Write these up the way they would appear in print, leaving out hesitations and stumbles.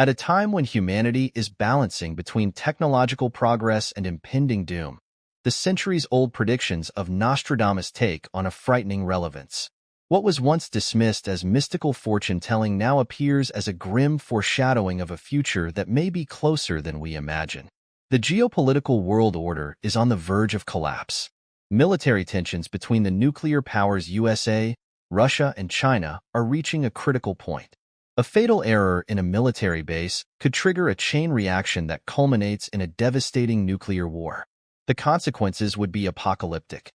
At a time when humanity is balancing between technological progress and impending doom, the centuries-old predictions of Nostradamus take on a frightening relevance. What was once dismissed as mystical fortune-telling now appears as a grim foreshadowing of a future that may be closer than we imagine. The geopolitical world order is on the verge of collapse. Military tensions between the nuclear powers USA, Russia, and China are reaching a critical point. A fatal error in a military base could trigger a chain reaction that culminates in a devastating nuclear war. The consequences would be apocalyptic.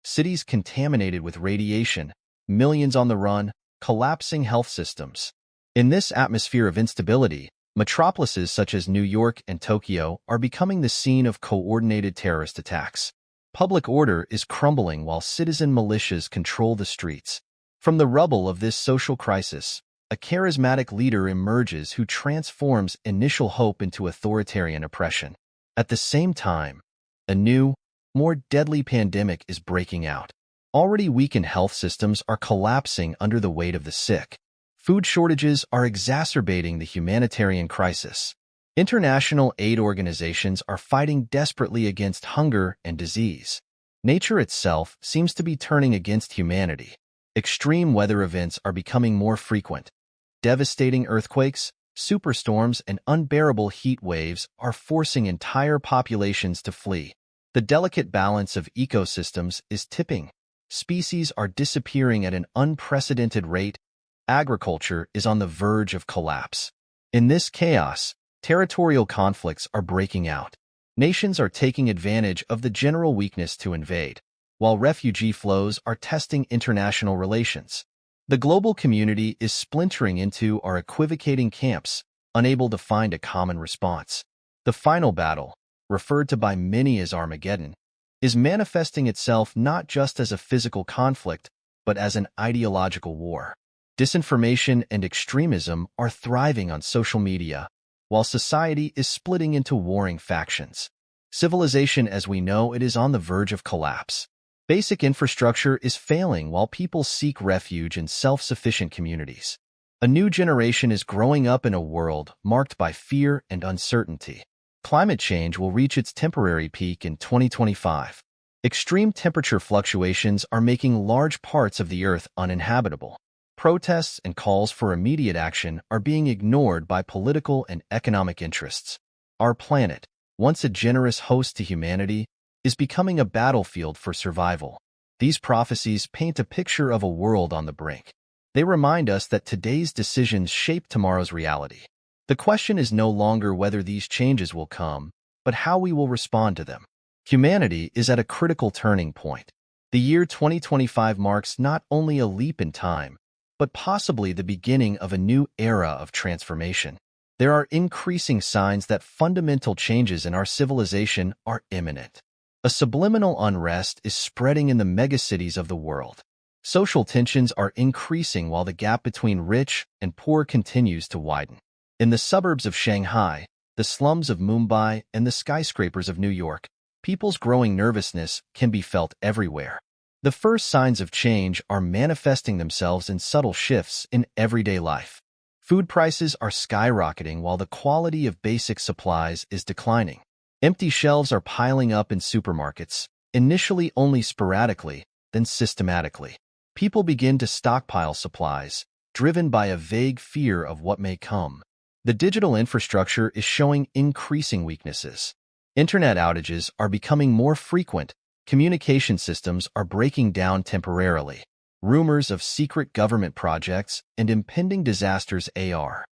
Cities contaminated with radiation, millions on the run, collapsing health systems. In this atmosphere of instability, metropolises such as New York and Tokyo are becoming the scene of coordinated terrorist attacks. Public order is crumbling while citizen militias control the streets. From the rubble of this social crisis, a charismatic leader emerges who transforms initial hope into authoritarian oppression. At the same time, a new, more deadly pandemic is breaking out. Already weakened health systems are collapsing under the weight of the sick. Food shortages are exacerbating the humanitarian crisis. International aid organizations are fighting desperately against hunger and disease. Nature itself seems to be turning against humanity. Extreme weather events are becoming more frequent. Devastating earthquakes, superstorms, and unbearable heat waves are forcing entire populations to flee. The delicate balance of ecosystems is tipping. Species are disappearing at an unprecedented rate. Agriculture is on the verge of collapse. In this chaos, territorial conflicts are breaking out. Nations are taking advantage of the general weakness to invade, while refugee flows are testing international relations. The global community is splintering into or equivocating camps, unable to find a common response. The final battle, referred to by many as Armageddon, is manifesting itself not just as a physical conflict, but as an ideological war. Disinformation and extremism are thriving on social media, while society is splitting into warring factions. Civilization as we know it is on the verge of collapse. Basic infrastructure is failing while people seek refuge in self-sufficient communities. A new generation is growing up in a world marked by fear and uncertainty. Climate change will reach its temporary peak in 2025. Extreme temperature fluctuations are making large parts of the Earth uninhabitable. Protests and calls for immediate action are being ignored by political and economic interests. Our planet, once a generous host to humanity, is becoming a battlefield for survival. These prophecies paint a picture of a world on the brink. They remind us that today's decisions shape tomorrow's reality. The question is no longer whether these changes will come, but how we will respond to them. Humanity is at a critical turning point. The year 2025 marks not only a leap in time, but possibly the beginning of a new era of transformation. There are increasing signs that fundamental changes in our civilization are imminent. A subliminal unrest is spreading in the megacities of the world. Social tensions are increasing while the gap between rich and poor continues to widen. In the suburbs of Shanghai, the slums of Mumbai, and the skyscrapers of New York, people's growing nervousness can be felt everywhere. The first signs of change are manifesting themselves in subtle shifts in everyday life. Food prices are skyrocketing while the quality of basic supplies is declining. Empty shelves are piling up in supermarkets, initially only sporadically, then systematically. People begin to stockpile supplies, driven by a vague fear of what may come. The digital infrastructure is showing increasing weaknesses. Internet outages are becoming more frequent. Communication systems are breaking down temporarily. Rumors of secret government projects and impending disasters are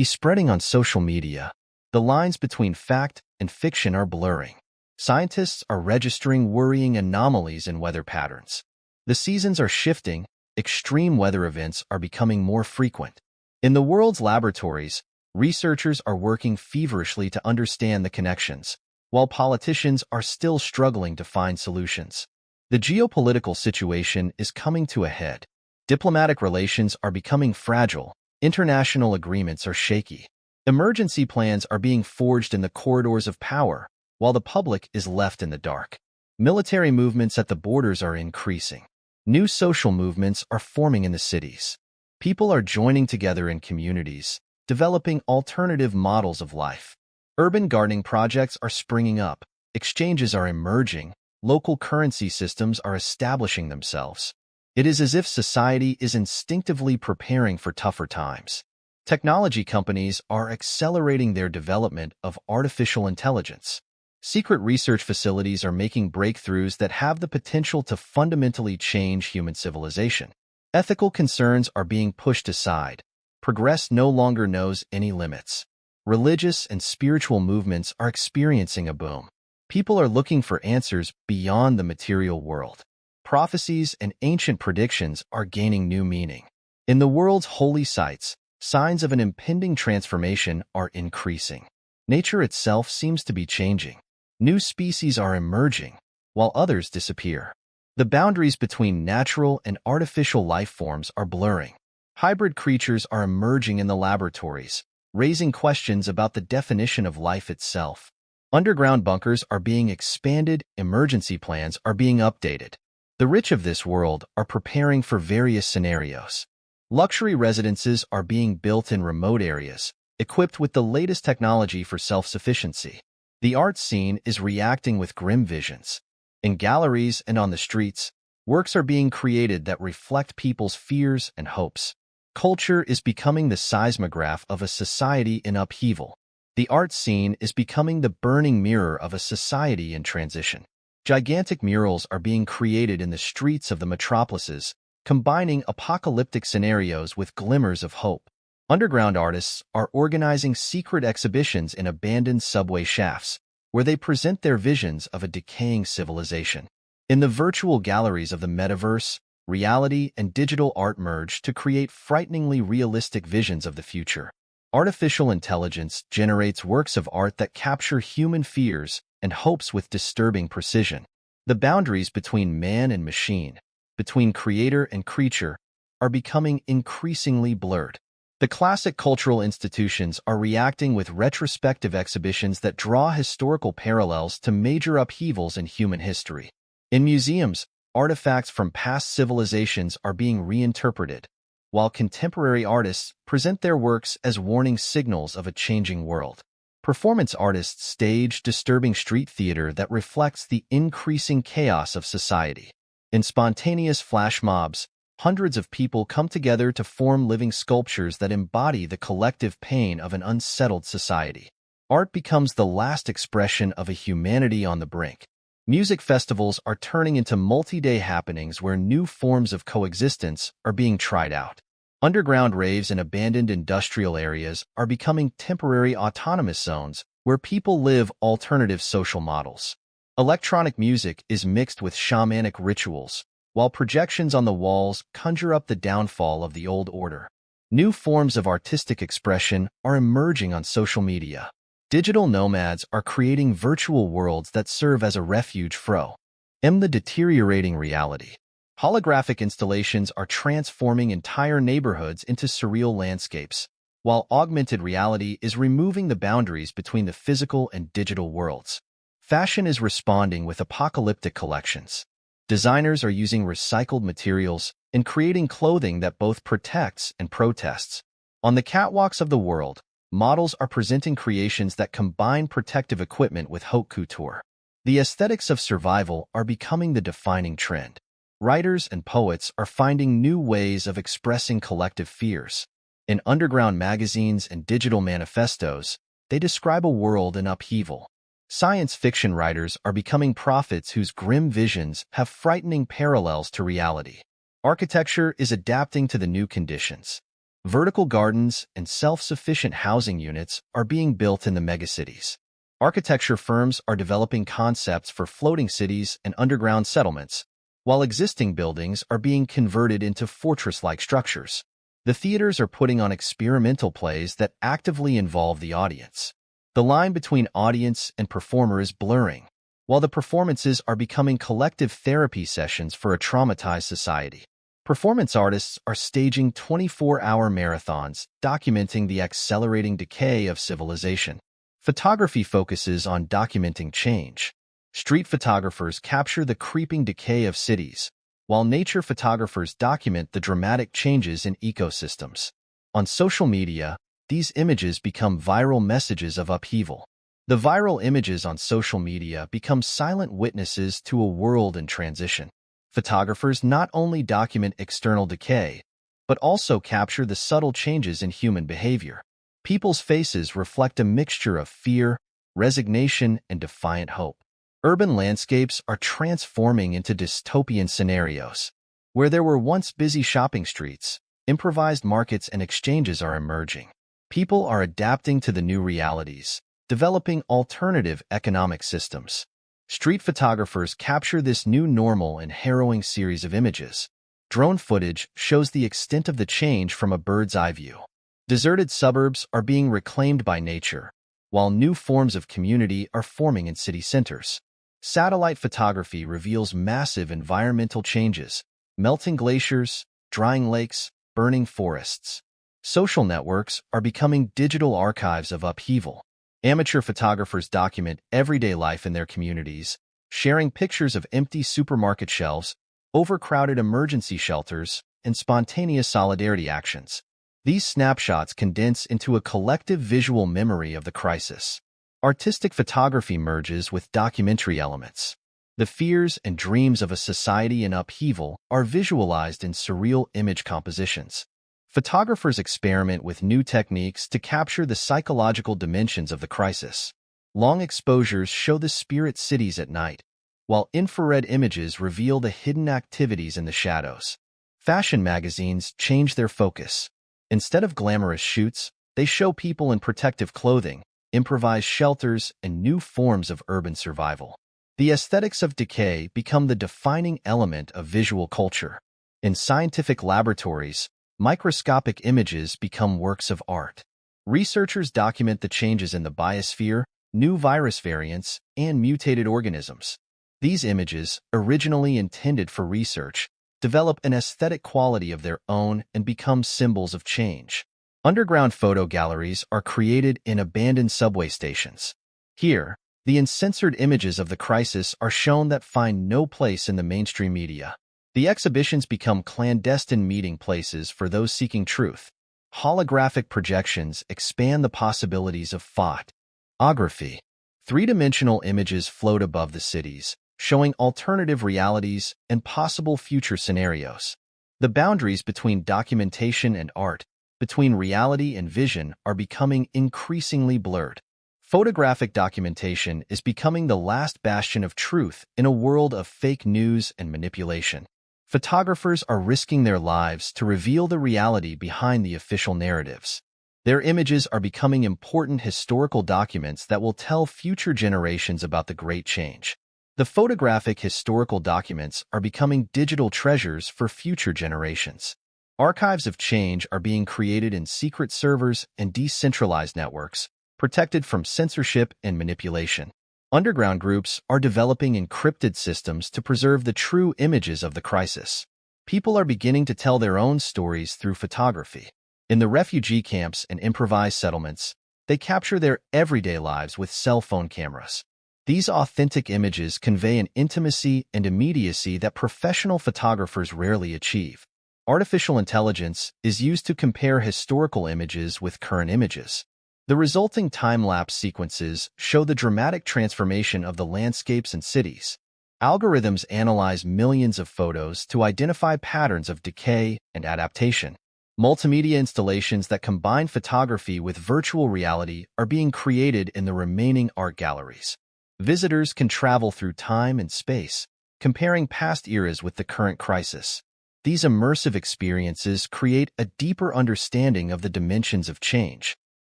spreading on social media. The lines between fact and fiction are blurring. Scientists are registering worrying anomalies in weather patterns. The seasons are shifting. Extreme weather events are becoming more frequent. In the world's laboratories, researchers are working feverishly to understand the connections, while politicians are still struggling to find solutions. The geopolitical situation is coming to a head. Diplomatic relations are becoming fragile. International agreements are shaky. Emergency plans are being forged in the corridors of power, while the public is left in the dark. Military movements at the borders are increasing. New social movements are forming in the cities. People are joining together in communities, developing alternative models of life. Urban gardening projects are springing up, exchanges are emerging, local currency systems are establishing themselves. It is as if society is instinctively preparing for tougher times. Technology companies are accelerating their development of artificial intelligence. Secret research facilities are making breakthroughs that have the potential to fundamentally change human civilization. Ethical concerns are being pushed aside. Progress no longer knows any limits. Religious and spiritual movements are experiencing a boom. People are looking for answers beyond the material world. Prophecies and ancient predictions are gaining new meaning. In the world's holy sites, signs of an impending transformation are increasing. Nature itself seems to be changing. New species are emerging, while others disappear. The boundaries between natural and artificial life forms are blurring. Hybrid creatures are emerging in the laboratories, raising questions about the definition of life itself. Underground bunkers are being expanded, emergency plans are being updated. The rich of this world are preparing for various scenarios. Luxury residences are being built in remote areas, equipped with the latest technology for self-sufficiency. The art scene is reacting with grim visions. In galleries and on the streets, works are being created that reflect people's fears and hopes. Culture is becoming the seismograph of a society in upheaval. The art scene is becoming the burning mirror of a society in transition. Gigantic murals are being created in the streets of the metropolises, combining apocalyptic scenarios with glimmers of hope. Underground artists are organizing secret exhibitions in abandoned subway shafts, where they present their visions of a decaying civilization. In the virtual galleries of the metaverse, reality and digital art merge to create frighteningly realistic visions of the future. Artificial intelligence generates works of art that capture human fears and hopes with disturbing precision. The boundaries between man and machine, between creator and creature, are becoming increasingly blurred. The classic cultural institutions are reacting with retrospective exhibitions that draw historical parallels to major upheavals in human history. In museums, artifacts from past civilizations are being reinterpreted, while contemporary artists present their works as warning signals of a changing world. Performance artists stage disturbing street theater that reflects the increasing chaos of society. In spontaneous flash mobs, hundreds of people come together to form living sculptures that embody the collective pain of an unsettled society. Art becomes the last expression of a humanity on the brink. Music festivals are turning into multi-day happenings where new forms of coexistence are being tried out. Underground raves in abandoned industrial areas are becoming temporary autonomous zones where people live alternative social models. Electronic music is mixed with shamanic rituals, while projections on the walls conjure up the downfall of the old order. New forms of artistic expression are emerging on social media. Digital nomads are creating virtual worlds that serve as a refuge from the deteriorating reality. Holographic installations are transforming entire neighborhoods into surreal landscapes, while augmented reality is removing the boundaries between the physical and digital worlds. Fashion is responding with apocalyptic collections. Designers are using recycled materials and creating clothing that both protects and protests. On the catwalks of the world, models are presenting creations that combine protective equipment with haute couture. The aesthetics of survival are becoming the defining trend. Writers and poets are finding new ways of expressing collective fears. In underground magazines and digital manifestos, they describe a world in upheaval. Science fiction writers are becoming prophets whose grim visions have frightening parallels to reality. Architecture is adapting to the new conditions. Vertical gardens and self-sufficient housing units are being built in the megacities. Architecture firms are developing concepts for floating cities and underground settlements, while existing buildings are being converted into fortress-like structures. The theaters are putting on experimental plays that actively involve the audience. The line between audience and performer is blurring, while the performances are becoming collective therapy sessions for a traumatized society. Performance artists are staging 24-hour marathons, documenting the accelerating decay of civilization. Photography focuses on documenting change. Street photographers capture the creeping decay of cities, while nature photographers document the dramatic changes in ecosystems. On social media, these images become viral messages of upheaval. The viral images on social media become silent witnesses to a world in transition. Photographers not only document external decay, but also capture the subtle changes in human behavior. People's faces reflect a mixture of fear, resignation, and defiant hope. Urban landscapes are transforming into dystopian scenarios. Where there were once busy shopping streets, improvised markets and exchanges are emerging. People are adapting to the new realities, developing alternative economic systems. Street photographers capture this new normal in harrowing series of images. Drone footage shows the extent of the change from a bird's eye view. Deserted suburbs are being reclaimed by nature, while new forms of community are forming in city centers. Satellite photography reveals massive environmental changes: melting glaciers, drying lakes, burning forests. Social networks are becoming digital archives of upheaval. Amateur photographers document everyday life in their communities, sharing pictures of empty supermarket shelves, overcrowded emergency shelters, and spontaneous solidarity actions. These snapshots condense into a collective visual memory of the crisis. Artistic photography merges with documentary elements. The fears and dreams of a society in upheaval are visualized in surreal image compositions. Photographers experiment with new techniques to capture the psychological dimensions of the crisis. Long exposures show the spirit cities at night, while infrared images reveal the hidden activities in the shadows. Fashion magazines change their focus. Instead of glamorous shoots, they show people in protective clothing, improvised shelters, and new forms of urban survival. The aesthetics of decay become the defining element of visual culture. In scientific laboratories, microscopic images become works of art. Researchers document the changes in the biosphere, new virus variants, and mutated organisms. These images, originally intended for research, develop an aesthetic quality of their own and become symbols of change. Underground photo galleries are created in abandoned subway stations. Here, the uncensored images of the crisis are shown that find no place in the mainstream media. The exhibitions become clandestine meeting places for those seeking truth. Holographic projections expand the possibilities of photography. Three-dimensional images float above the cities, showing alternative realities and possible future scenarios. The boundaries between documentation and art, between reality and vision, are becoming increasingly blurred. Photographic documentation is becoming the last bastion of truth in a world of fake news and manipulation. Photographers are risking their lives to reveal the reality behind the official narratives. Their images are becoming important historical documents that will tell future generations about the Great Change. The photographic historical documents are becoming digital treasures for future generations. Archives of change are being created in secret servers and decentralized networks, protected from censorship and manipulation. Underground groups are developing encrypted systems to preserve the true images of the crisis. People are beginning to tell their own stories through photography. In the refugee camps and improvised settlements, they capture their everyday lives with cell phone cameras. These authentic images convey an intimacy and immediacy that professional photographers rarely achieve. Artificial intelligence is used to compare historical images with current images. The resulting time-lapse sequences show the dramatic transformation of the landscapes and cities. Algorithms analyze millions of photos to identify patterns of decay and adaptation. Multimedia installations that combine photography with virtual reality are being created in the remaining art galleries. Visitors can travel through time and space, comparing past eras with the current crisis. These immersive experiences create a deeper understanding of the dimensions of change.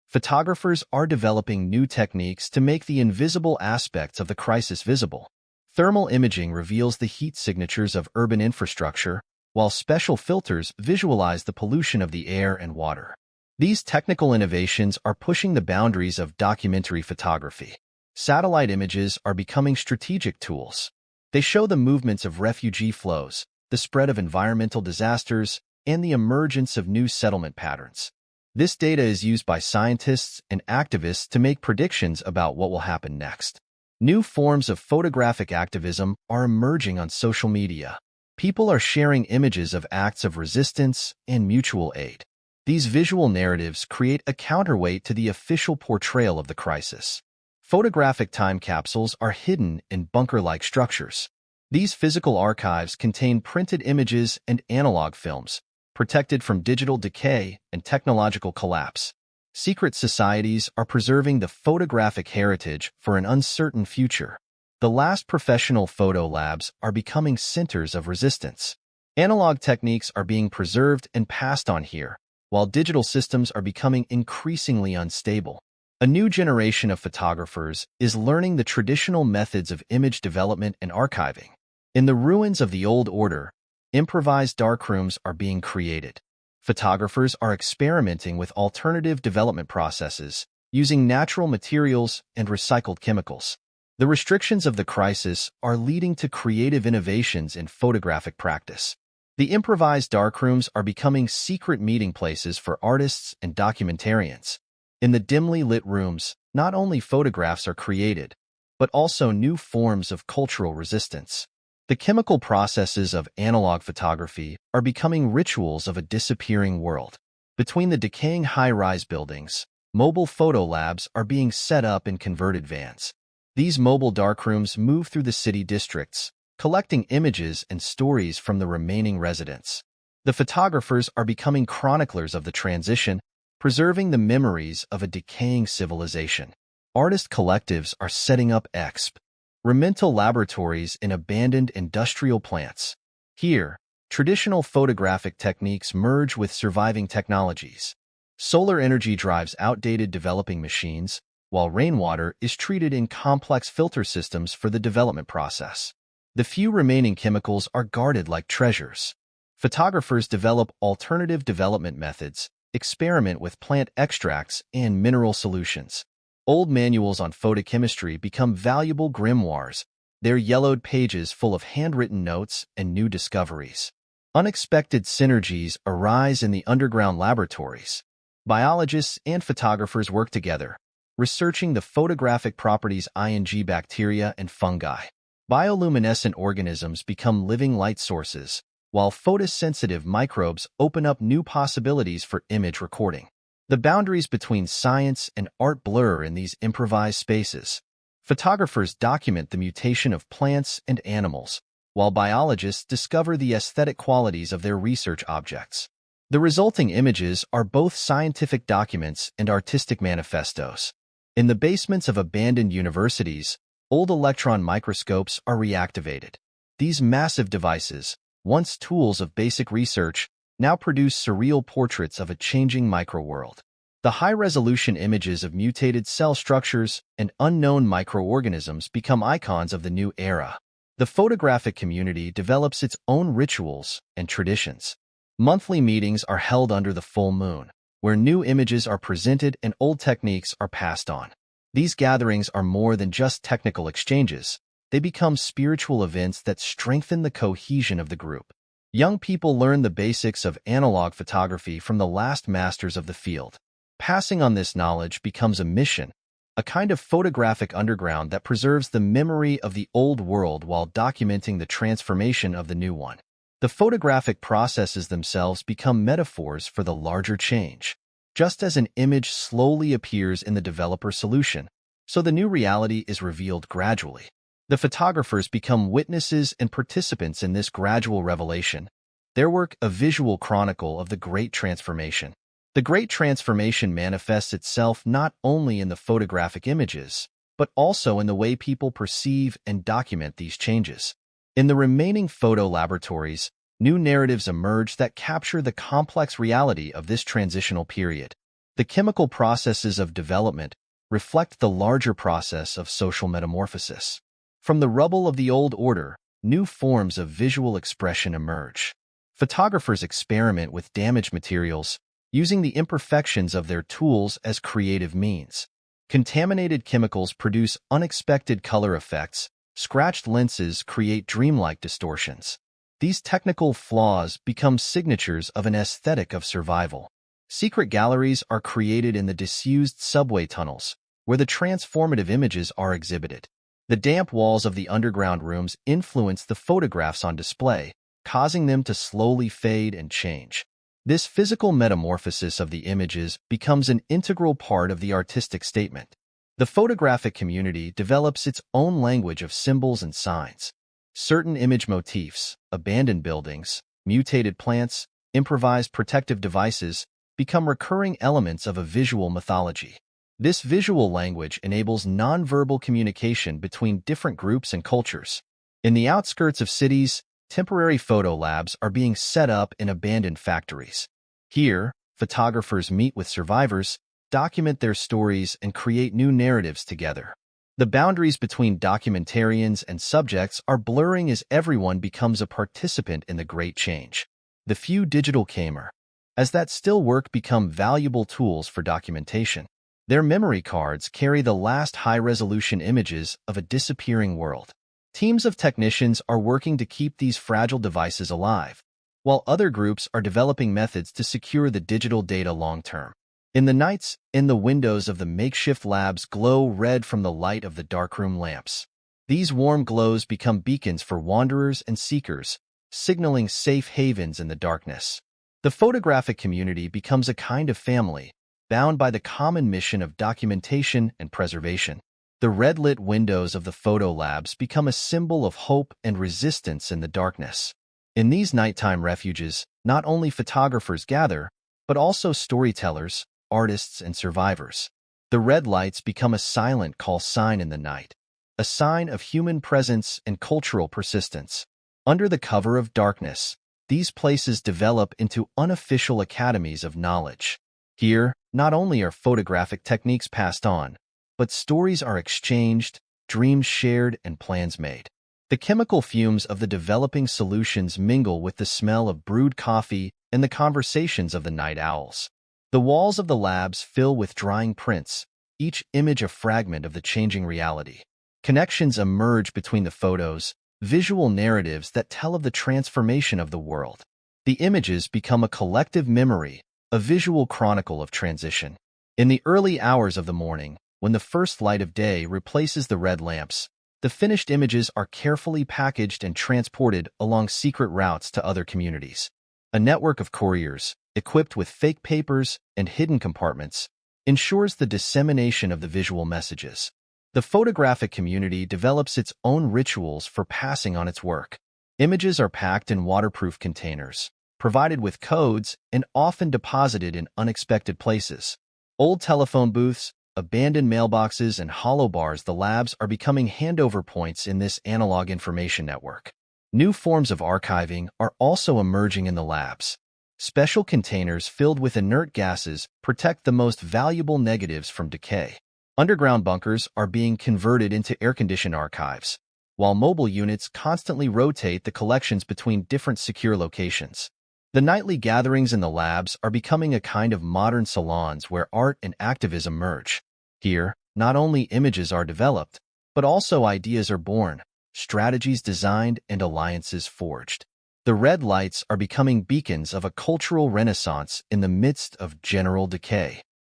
Photographers are developing new techniques to make the invisible aspects of the crisis visible. Thermal imaging reveals the heat signatures of urban infrastructure, while special filters visualize the pollution of the air and water. These technical innovations are pushing the boundaries of documentary photography. Satellite images are becoming strategic tools. They show the movements of refugee flows, the spread of environmental disasters, and the emergence of new settlement patterns. This data is used by scientists and activists to make predictions about what will happen next. New forms of photographic activism are emerging on social media. People are sharing images of acts of resistance and mutual aid. These visual narratives create a counterweight to the official portrayal of the crisis. Photographic time capsules are hidden in bunker-like structures. These physical archives contain printed images and analog films, protected from digital decay and technological collapse. Secret societies are preserving the photographic heritage for an uncertain future. The last professional photo labs are becoming centers of resistance. Analog techniques are being preserved and passed on here, while digital systems are becoming increasingly unstable. A new generation of photographers is learning the traditional methods of image development and archiving. In the ruins of the old order, improvised darkrooms are being created. Photographers are experimenting with alternative development processes, using natural materials and recycled chemicals. The restrictions of the crisis are leading to creative innovations in photographic practice. The improvised darkrooms are becoming secret meeting places for artists and documentarians. In the dimly lit rooms, not only photographs are created, but also new forms of cultural resistance. The chemical processes of analog photography are becoming rituals of a disappearing world. Between the decaying high-rise buildings, mobile photo labs are being set up in converted vans. These mobile darkrooms move through the city districts, collecting images and stories from the remaining residents. The photographers are becoming chroniclers of the transition, preserving the memories of a decaying civilization. Artist collectives are setting up experimental laboratories in abandoned industrial plants. Here, traditional photographic techniques merge with surviving technologies. Solar energy drives outdated developing machines, while rainwater is treated in complex filter systems for the development process. The few remaining chemicals are guarded like treasures. Photographers develop alternative development methods, experiment with plant extracts and mineral solutions. Old manuals on photochemistry become valuable grimoires, their yellowed pages full of handwritten notes and new discoveries. Unexpected synergies arise in the underground laboratories. Biologists and photographers work together, researching the photographic properties of bacteria and fungi. Bioluminescent organisms become living light sources, while photosensitive microbes open up new possibilities for image recording. The boundaries between science and art blur in these improvised spaces. Photographers document the mutation of plants and animals, while biologists discover the aesthetic qualities of their research objects. The resulting images are both scientific documents and artistic manifestos. In the basements of abandoned universities, old electron microscopes are reactivated. These massive devices, once tools of basic research, now produce surreal portraits of a changing microworld. The high-resolution images of mutated cell structures and unknown microorganisms become icons of the new era. The photographic community develops its own rituals and traditions. Monthly meetings are held under the full moon, where new images are presented and old techniques are passed on. These gatherings are more than just technical exchanges. They become spiritual events that strengthen the cohesion of the group. Young people learn the basics of analog photography from the last masters of the field. Passing on this knowledge becomes a mission, a kind of photographic underground that preserves the memory of the old world while documenting the transformation of the new one. The photographic processes themselves become metaphors for the larger change. Just as an image slowly appears in the developer solution, so the new reality is revealed gradually. The photographers become witnesses and participants in this gradual revelation, their work a visual chronicle of the Great Transformation. The Great Transformation manifests itself not only in the photographic images, but also in the way people perceive and document these changes. In the remaining photo laboratories, new narratives emerge that capture the complex reality of this transitional period. The chemical processes of development reflect the larger process of social metamorphosis. From the rubble of the old order, new forms of visual expression emerge. Photographers experiment with damaged materials, using the imperfections of their tools as creative means. Contaminated chemicals produce unexpected color effects. Scratched lenses create dreamlike distortions. These technical flaws become signatures of an aesthetic of survival. Secret galleries are created in the disused subway tunnels, where the transformative images are exhibited. The damp walls of the underground rooms influence the photographs on display, causing them to slowly fade and change. This physical metamorphosis of the images becomes an integral part of the artistic statement. The photographic community develops its own language of symbols and signs. Certain image motifs, abandoned buildings, mutated plants, improvised protective devices, become recurring elements of a visual mythology. This visual language enables nonverbal communication between different groups and cultures. In the outskirts of cities, temporary photo labs are being set up in abandoned factories. Here, photographers meet with survivors, document their stories, and create new narratives together. The boundaries between documentarians and subjects are blurring as everyone becomes a participant in the Great Change. The few digital camera, as that still work, become valuable tools for documentation. Their memory cards carry the last high-resolution images of a disappearing world. Teams of technicians are working to keep these fragile devices alive, while other groups are developing methods to secure the digital data long-term. In the nights, the windows of the makeshift labs glow red from the light of the darkroom lamps. These warm glows become beacons for wanderers and seekers, signaling safe havens in the darkness. The photographic community becomes a kind of family, bound by the common mission of documentation and preservation. The red-lit windows of the photo labs become a symbol of hope and resistance in the darkness. In these nighttime refuges, not only photographers gather, but also storytellers, artists, and survivors. The red lights become a silent call sign in the night, a sign of human presence and cultural persistence. Under the cover of darkness, these places develop into unofficial academies of knowledge. Here, not only are photographic techniques passed on, but stories are exchanged, dreams shared, and plans made. The chemical fumes of the developing solutions mingle with the smell of brewed coffee and the conversations of the night owls. The walls of the labs fill with drying prints, each image a fragment of the changing reality. Connections emerge between the photos, visual narratives that tell of the transformation of the world. The images become a collective memory, a visual chronicle of transition. In the early hours of the morning, when the first light of day replaces the red lamps, the finished images are carefully packaged and transported along secret routes to other communities. A network of couriers, equipped with fake papers and hidden compartments, ensures the dissemination of the visual messages. The photographic community develops its own rituals for passing on its work. Images are packed in waterproof containers, provided with codes, and often deposited in unexpected places. Old telephone booths, abandoned mailboxes, and hollow bars, the labs are becoming handover points in this analog information network. New forms of archiving are also emerging in the labs. Special containers filled with inert gases protect the most valuable negatives from decay. Underground bunkers are being converted into air-conditioned archives, while mobile units constantly rotate the collections between different secure locations. The nightly gatherings in the labs are becoming a kind of modern salons where art and activism merge. Here, not only images are developed, but also ideas are born, strategies designed, and alliances forged. The red lights are becoming beacons of a cultural renaissance in the midst of general decay.